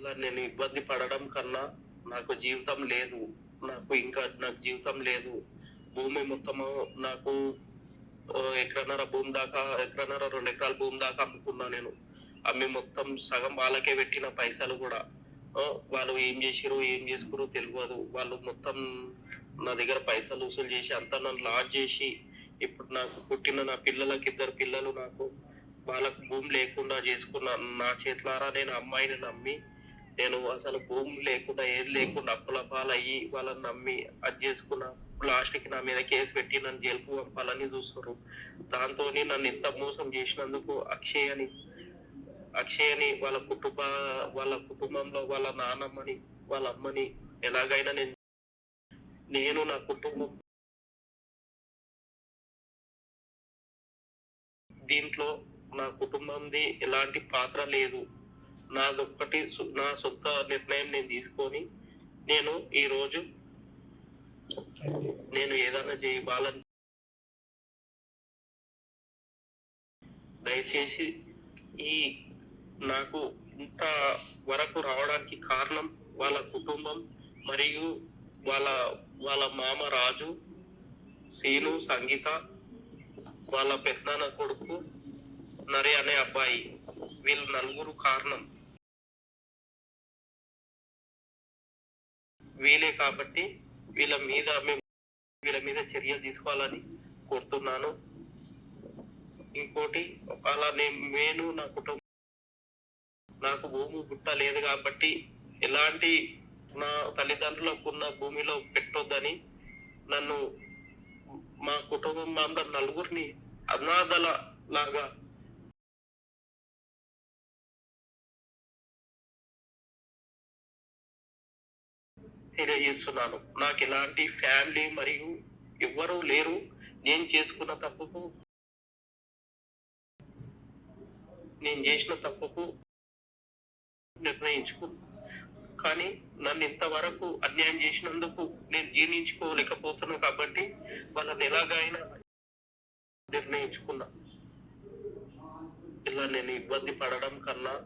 ఇలా నేను ఇబ్బంది పడడం కన్నా నాకు జీవితం లేదు. నాకు జీవితం లేదు. భూమి మొత్తము నాకు ఎకరన్నర భూమి దాకా, ఎకరన్నర 2 ఎకరాల భూమి దాకా అమ్ముకున్నా నేను. అమ్మి మొత్తం సగం వాళ్ళకే పెట్టిన పైసలు గూడా. వాళ్ళు ఏం జేసిర్రో, ఏం జేసుకుర్రో తెలవదు. వాళ్ళు మొత్తం నా దగ్గర పైసలు వసూలు జేసి అంతా నన్ను లాస్ జేసి, ఇప్పుడు నాకు పుట్టిన నా పిల్లలకి 2 పిల్లలు నాకు వాళ్ళకి భూమి లేకుండా జేసుకున్నా. నా చేతులారా నేను అమ్మాయిని నమ్మి, నేను అసలు భూమి లేకుండా, ఏది లేకుండా అప్పుల పాలయ్యి వాళ్ళని నమ్మి అది జేసుకున్నా. లాస్ట్‌కి నా మీద కేస్ పెట్టి నన్ను జైలుకి పంపాలని జూస్తుర్రు. దాంతోని నన్ను ఇంత మోసం జేసినందుకు అక్షయని వాళ్ళ కుటుంబంలో వాళ్ళ నాన్నమ్మని, వాళ్ళ అమ్మని ఎలాగైనా నేను నా కుటుంబం దీంట్లో నా కుటుంబంది ఎలాంటి పాత్ర లేదు. నా సొంత నిర్ణయం నేను తీసుకొని నేను ఈరోజు నేను ఏదైనా వాళ్ళని దయచేసి ఈ నాకు ఇంత వరకు రావడానికి కారణం వాళ్ళ కుటుంబం మరియు వాళ్ళ వాళ్ళ మామ రాజు, సీను, సంగీత, వాళ్ళ పెద్దనాన్న కొడుకు నరే అనే అబ్బాయి. వీళ్ళు నలుగురు కారణం. వీలే కాబట్టి వీళ్ళ మీద చర్యలు తీసుకోవాలని కోరుతున్నాను. ఇంకోటి, అలా నేను నా కుటుంబం నాకు భూమి గుట్ట లేదు కాబట్టి ఎలాంటి నా తల్లిదండ్రులకు ఉన్న భూమిలో పెట్టొద్దని నన్ను మా కుటుంబం అందరు నలుగురిని అనాథల లాగా తెలియజేస్తున్నాను. నాకు ఎలాంటి ఫ్యామిలీ మరియు ఎవ్వరూ లేరు. నేను చేసిన తప్పుకు నిర్ణయించుకున్నా. కానీ నన్ను ఇంతవరకు అన్యాయం చేసినందుకు నేను జీర్ణించుకోలేకపోతున్నా కాబట్టి వాళ్ళని ఎలాగైనా నిర్ణయించుకున్నా. ఇలా నేను ఇబ్బంది పడడం కన్నా